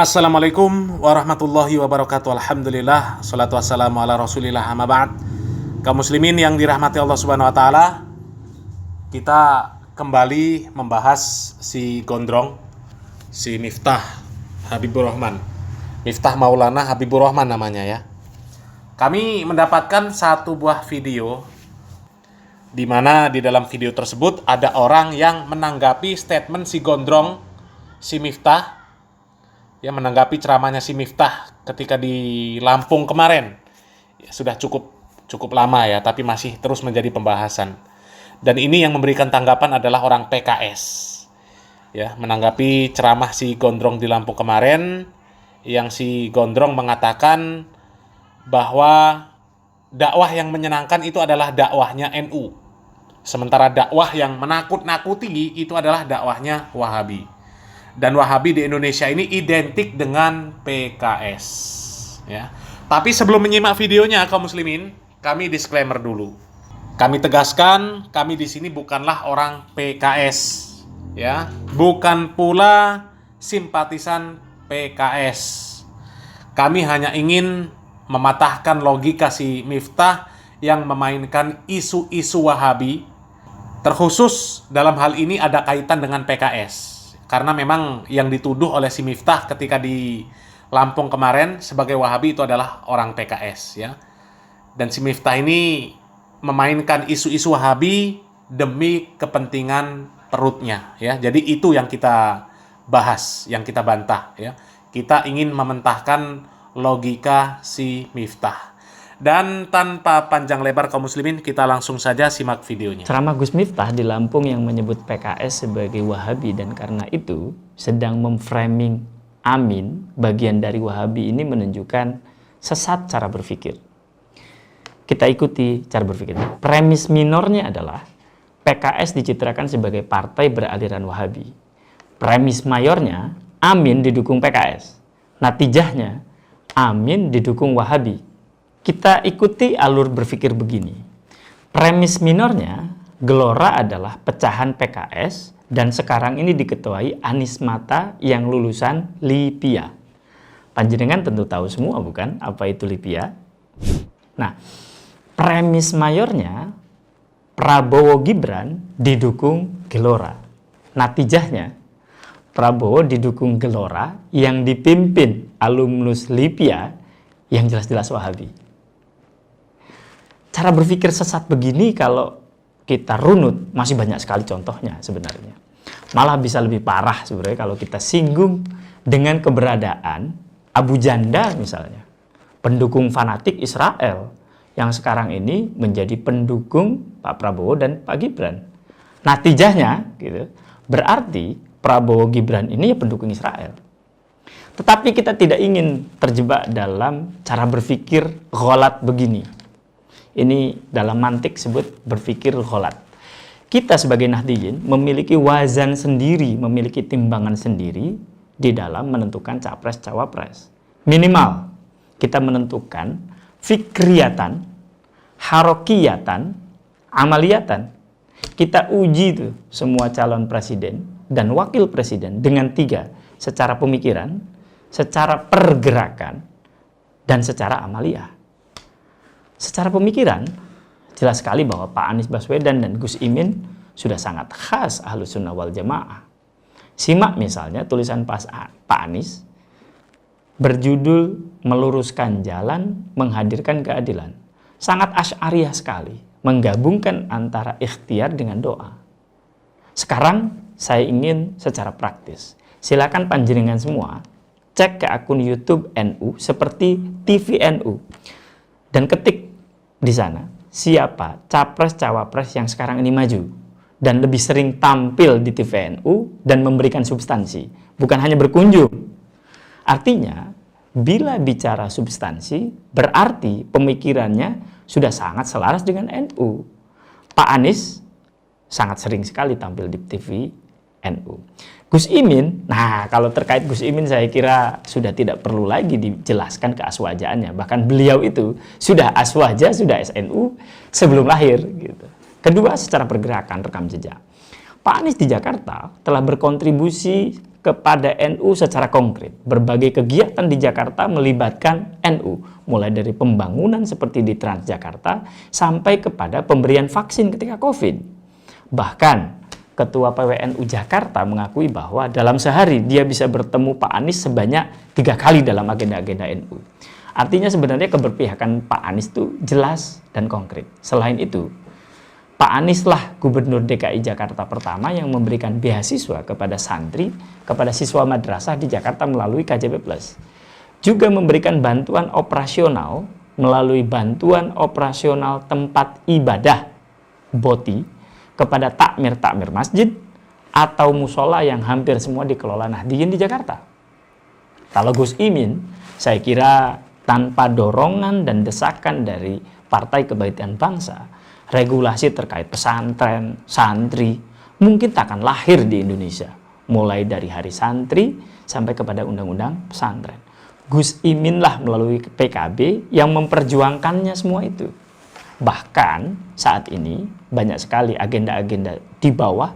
Assalamualaikum warahmatullahi wabarakatuh. Alhamdulillah, salatu wassalamu ala rasulillah, amma ba'd. Kaum muslimin yang dirahmati Allah subhanahu wa ta'ala, kita kembali membahas si gondrong, si Miftah Habibur Rahman, Miftah Maulana Habibur Rahman namanya ya. Kami mendapatkan satu buah video di mana di dalam video tersebut ada orang yang menanggapi statement si gondrong, si Miftah, yang menanggapi ceramahnya si Miftah ketika di Lampung kemarin. Ya, sudah cukup lama ya, tapi masih terus menjadi pembahasan. Dan ini yang memberikan tanggapan adalah orang PKS. Ya, menanggapi ceramah si gondrong di Lampung kemarin, yang si gondrong mengatakan bahwa dakwah yang menyenangkan itu adalah dakwahnya NU. Sementara dakwah yang menakut-nakuti itu adalah dakwahnya Wahabi. Dan Wahabi di Indonesia ini identik dengan PKS ya. Tapi sebelum menyimak videonya kaum muslimin, kami disclaimer dulu. Kami tegaskan, kami di sini bukanlah orang PKS ya, bukan pula simpatisan PKS. Kami hanya ingin mematahkan logika si Miftah yang memainkan isu-isu Wahabi, terkhusus dalam hal ini ada kaitan dengan PKS. Karena memang yang dituduh oleh si Miftah ketika di Lampung kemarin sebagai Wahabi itu adalah orang PKS ya. Dan si Miftah ini memainkan isu-isu Wahabi demi kepentingan perutnya ya. Jadi itu yang kita bahas, yang kita bantah ya. Kita ingin mementahkan logika si Miftah. Dan tanpa panjang lebar kaum muslimin, kita langsung saja simak videonya. Ceramah Gus Miftah di Lampung yang menyebut PKS sebagai Wahabi, dan karena itu sedang memframing Amin, bagian dari Wahabi ini, menunjukkan sesat cara berpikir. Kita ikuti cara berpikirnya. Premis minornya adalah PKS dicitrakan sebagai partai beraliran Wahabi. Premis mayornya, Amin didukung PKS. Natijahnya, Amin didukung Wahabi. Kita ikuti alur berpikir begini. Premis minornya, Gelora adalah pecahan PKS dan sekarang ini diketuai Anies Mata yang lulusan LIPIA. Panjenengan tentu tahu semua bukan apa itu LIPIA? Nah, premis mayornya, Prabowo Gibran didukung Gelora. Natijahnya, Prabowo didukung Gelora yang dipimpin alumnus LIPIA yang jelas-jelas Wahabi. Cara berpikir sesat begini kalau kita runut masih banyak sekali contohnya sebenarnya. Malah bisa lebih parah sebenarnya kalau kita singgung dengan keberadaan Abu Janda misalnya, pendukung fanatik Israel yang sekarang ini menjadi pendukung Pak Prabowo dan Pak Gibran. Natijahnya gitu, berarti Prabowo Gibran ini ya pendukung Israel. Tetapi kita tidak ingin terjebak dalam cara berpikir gholat begini. Ini dalam mantik sebut berpikir gholat. Kita sebagai Nahdiyin memiliki wazan sendiri, memiliki timbangan sendiri di dalam menentukan capres-cawapres. Minimal kita menentukan fikriyatan, harokiyatan, amaliyatan. Kita uji tuh semua calon presiden dan wakil presiden dengan 3, secara pemikiran, secara pergerakan, dan secara amaliyah. Secara pemikiran, jelas sekali bahwa Pak Anies Baswedan dan Gus Imin sudah sangat khas Ahlus Sunnah wal Jamaah. Simak misalnya tulisan Pak Anies berjudul Meluruskan Jalan Menghadirkan Keadilan. Sangat asy'ariyah sekali, menggabungkan antara ikhtiar dengan doa. Sekarang saya ingin secara praktis. Silakan panjenengan semua cek ke akun YouTube NU seperti TV NU dan ketik di sana siapa capres-cawapres yang sekarang ini maju dan lebih sering tampil di TV NU dan memberikan substansi, bukan hanya berkunjung. Artinya, bila bicara substansi, berarti pemikirannya sudah sangat selaras dengan NU. Pak Anies sangat sering sekali tampil di TV NU. Gus Imin, nah kalau terkait Gus Imin saya kira sudah tidak perlu lagi dijelaskan keaswajaannya. Bahkan beliau itu sudah aswaja, sudah SNU sebelum lahir gitu. Kedua, secara pergerakan rekam jejak. Pak Anies di Jakarta telah berkontribusi kepada NU secara konkret. Berbagai kegiatan di Jakarta melibatkan NU, mulai dari pembangunan seperti di Transjakarta sampai kepada pemberian vaksin ketika COVID. Bahkan Ketua PWNU Jakarta mengakui bahwa dalam sehari dia bisa bertemu Pak Anies sebanyak 3 kali dalam agenda-agenda NU. Artinya sebenarnya keberpihakan Pak Anies itu jelas dan konkret. Selain itu, Pak Anies lah Gubernur DKI Jakarta pertama yang memberikan beasiswa kepada santri, kepada siswa madrasah di Jakarta melalui KJP+. Juga memberikan bantuan operasional melalui bantuan operasional tempat ibadah BOTI kepada takmir-takmir masjid atau musola yang hampir semua dikelola Nahdliyin di Jakarta. Kalau Gus Imin, saya kira tanpa dorongan dan desakan dari Partai Kebangkitan Bangsa, regulasi terkait pesantren, santri, mungkin tak akan lahir di Indonesia. Mulai dari hari santri sampai kepada undang-undang pesantren. Gus Imin lah melalui PKB yang memperjuangkannya semua itu. Bahkan saat ini banyak sekali agenda-agenda di bawah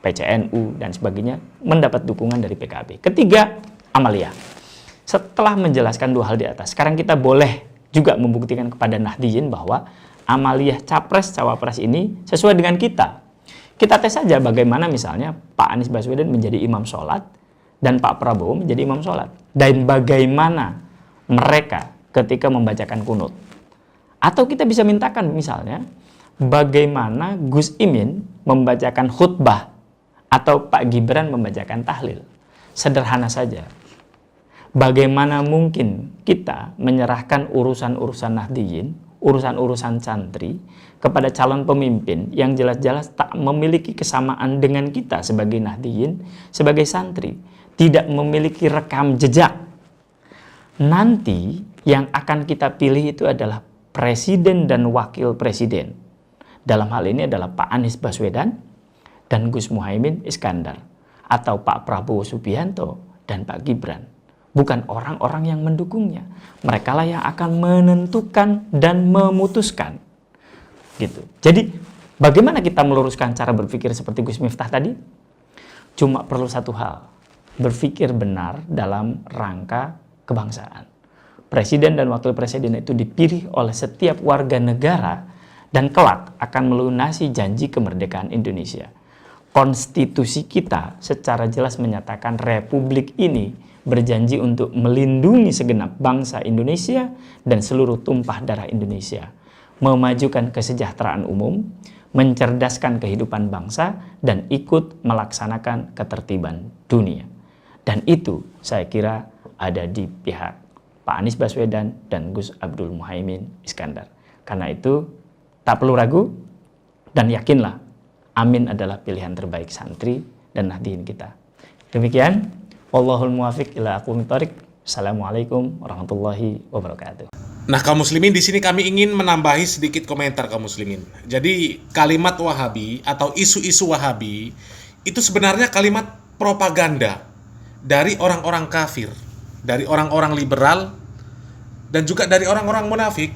PCNU dan sebagainya mendapat dukungan dari PKB. Ketiga, Amalia. Setelah menjelaskan 2 hal di atas, sekarang kita boleh juga membuktikan kepada Nahdliyin bahwa amaliyah capres-cawapres ini sesuai dengan kita. Kita tes saja bagaimana misalnya Pak Anies Baswedan menjadi imam sholat dan Pak Prabowo menjadi imam sholat. Dan bagaimana mereka ketika membacakan kunut. Atau kita bisa mintakan misalnya bagaimana Gus Imin membacakan khutbah atau Pak Gibran membacakan tahlil. Sederhana saja. Bagaimana mungkin kita menyerahkan urusan-urusan Nahdliyin, urusan-urusan santri kepada calon pemimpin yang jelas-jelas tak memiliki kesamaan dengan kita sebagai Nahdliyin, sebagai santri, tidak memiliki rekam jejak. Nanti yang akan kita pilih itu adalah presiden dan wakil presiden. Dalam hal ini adalah Pak Anies Baswedan dan Gus Muhaimin Iskandar, atau Pak Prabowo Subianto dan Pak Gibran. Bukan orang-orang yang mendukungnya. Mereka lah yang akan menentukan dan memutuskan. Gitu. Jadi, bagaimana kita meluruskan cara berpikir seperti Gus Miftah tadi? Cuma perlu satu hal. Berpikir benar dalam rangka kebangsaan. Presiden dan wakil presiden itu dipilih oleh setiap warga negara dan kelak akan melunasi janji kemerdekaan Indonesia. Konstitusi kita secara jelas menyatakan republik ini berjanji untuk melindungi segenap bangsa Indonesia dan seluruh tumpah darah Indonesia, memajukan kesejahteraan umum, mencerdaskan kehidupan bangsa, dan ikut melaksanakan ketertiban dunia. Dan itu saya kira ada di pihak Pak Anies Baswedan dan Gus Abdul Muhaimin Iskandar. Karena itu tak perlu ragu dan yakinlah Amin adalah pilihan terbaik santri dan Nahdliyin kita. Demikian. Wallahul muwafiq ila aqwamit thoriq. Assalamualaikum warahmatullahi wabarakatuh. Nah, kaum muslimin, di sini kami ingin menambahi sedikit komentar kaum muslimin. Jadi, kalimat Wahabi atau isu-isu Wahabi itu sebenarnya kalimat propaganda dari orang-orang kafir, dari orang-orang liberal, dan juga dari orang-orang munafik.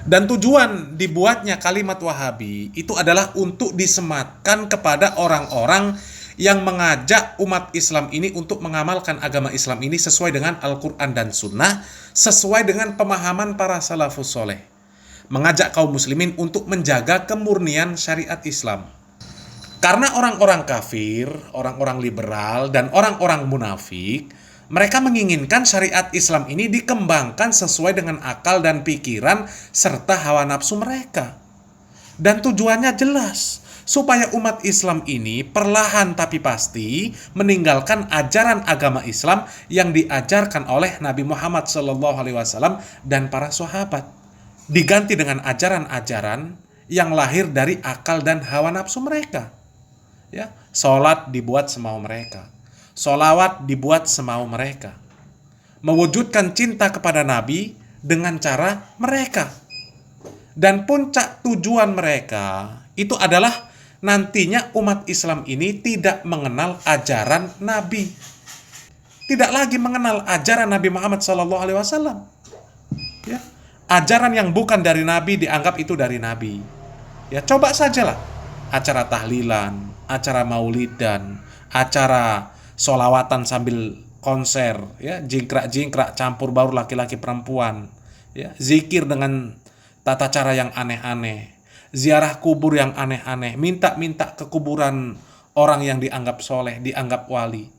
Dan tujuan dibuatnya kalimat Wahabi itu adalah untuk disematkan kepada orang-orang yang mengajak umat Islam ini untuk mengamalkan agama Islam ini sesuai dengan Al-Quran dan Sunnah, sesuai dengan pemahaman para salafus soleh. Mengajak kaum muslimin untuk menjaga kemurnian syariat Islam. Karena orang-orang kafir, orang-orang liberal, dan orang-orang munafik, mereka menginginkan syariat Islam ini dikembangkan sesuai dengan akal dan pikiran serta hawa nafsu mereka. Dan tujuannya jelas, supaya umat Islam ini perlahan tapi pasti meninggalkan ajaran agama Islam yang diajarkan oleh Nabi Muhammad SAW dan para sahabat. Diganti dengan ajaran-ajaran yang lahir dari akal dan hawa nafsu mereka. Ya, sholat dibuat semau mereka. Sholawat dibuat semau mereka. Mewujudkan cinta kepada Nabi dengan cara mereka. Dan puncak tujuan mereka itu adalah nantinya umat Islam ini tidak mengenal ajaran Nabi. Tidak lagi mengenal ajaran Nabi Muhammad SAW. Ya. Ajaran yang bukan dari Nabi dianggap itu dari Nabi. Ya, coba sajalah acara tahlilan, acara maulidan, acara sholawatan sambil konser, ya, jingkrak-jingkrak campur baur laki-laki perempuan, ya, zikir dengan tata cara yang aneh-aneh, ziarah kubur yang aneh-aneh, minta-minta ke kuburan orang yang dianggap soleh, dianggap wali.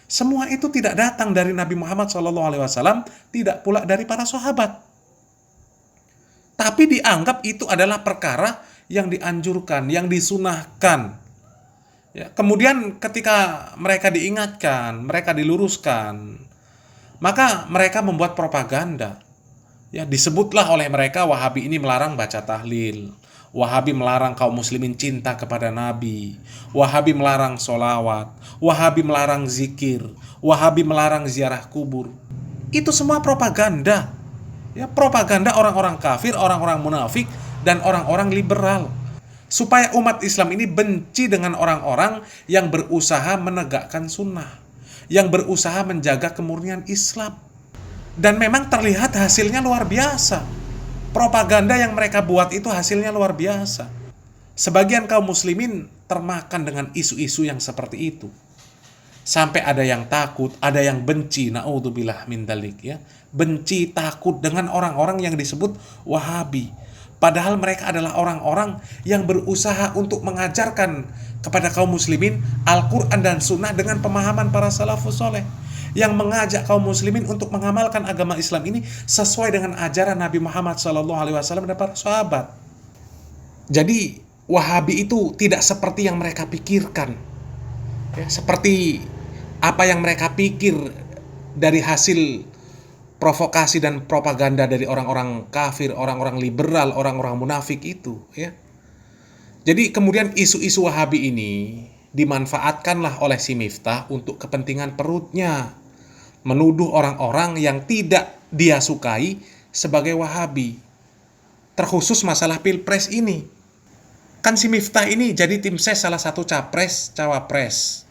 Semua itu tidak datang dari Nabi Muhammad SAW, tidak pula dari para sahabat. Tapi dianggap itu adalah perkara yang dianjurkan, yang disunahkan. Ya, kemudian ketika mereka diingatkan, mereka diluruskan, maka mereka membuat propaganda. Ya, disebutlah oleh mereka Wahabi ini melarang baca tahlil, Wahabi melarang kaum muslimin cinta kepada Nabi, Wahabi melarang sholawat, Wahabi melarang zikir, Wahabi melarang ziarah kubur. Itu semua propaganda. Ya, propaganda orang-orang kafir, orang-orang munafik, dan orang-orang liberal. Supaya umat Islam ini benci dengan orang-orang yang berusaha menegakkan sunnah, yang berusaha menjaga kemurnian Islam. Dan memang terlihat hasilnya luar biasa. Propaganda yang mereka buat itu hasilnya luar biasa. Sebagian kaum muslimin termakan dengan isu-isu yang seperti itu. Sampai ada yang takut, ada yang benci, naudzubillah min dzalik, ya. Benci, takut dengan orang-orang yang disebut Wahabi. Padahal mereka adalah orang-orang yang berusaha untuk mengajarkan kepada kaum muslimin Al-Quran dan Sunnah dengan pemahaman para salafus soleh, yang mengajak kaum muslimin untuk mengamalkan agama Islam ini sesuai dengan ajaran Nabi Muhammad SAW dan para sahabat. Jadi Wahabi itu tidak seperti yang mereka pikirkan, ya, seperti apa yang mereka pikir dari hasil provokasi dan propaganda dari orang-orang kafir, orang-orang liberal, orang-orang munafik itu, ya. Jadi kemudian isu-isu Wahabi ini dimanfaatkanlah oleh si Miftah untuk kepentingan perutnya, menuduh orang-orang yang tidak dia sukai sebagai Wahabi, terkhusus masalah Pilpres ini. Kan si Miftah ini jadi tim ses salah satu capres, cawapres.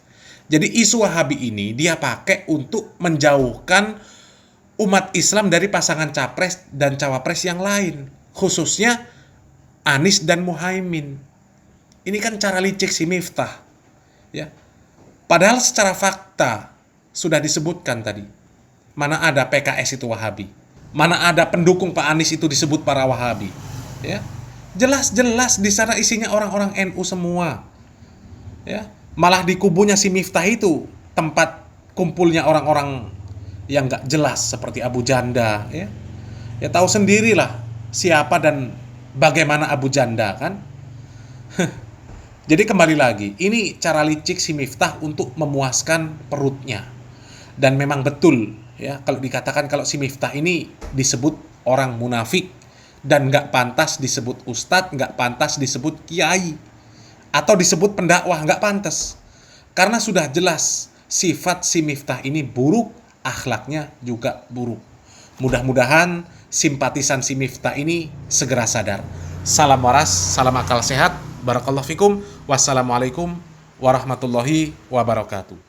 Jadi isu Wahabi ini dia pakai untuk menjauhkan umat Islam dari pasangan capres dan cawapres yang lain, khususnya Anies dan Muhaimin. Ini kan cara licik si Miftah, ya. Padahal secara fakta sudah disebutkan tadi, mana ada PKS itu Wahabi, mana ada pendukung Pak Anies itu disebut para Wahabi, ya. Jelas-jelas di sana isinya orang-orang NU semua, ya. Malah di kubunya si Miftah itu tempat kumpulnya orang-orang yang nggak jelas seperti Abu Janda, ya. Ya tahu sendirilah siapa dan bagaimana Abu Janda, kan. Jadi kembali lagi, ini cara licik si Miftah untuk memuaskan perutnya. Dan memang betul, ya, kalau dikatakan kalau si Miftah ini disebut orang munafik dan nggak pantas disebut ustadz, nggak pantas disebut kiai, atau disebut pendakwah, nggak pantas. Karena sudah jelas sifat si Miftah ini buruk, akhlaknya juga buruk. Mudah-mudahan simpatisan si Miftah ini segera sadar. Salam waras, salam akal sehat. Barakallahu fikum. Wassalamualaikum warahmatullahi wabarakatuh.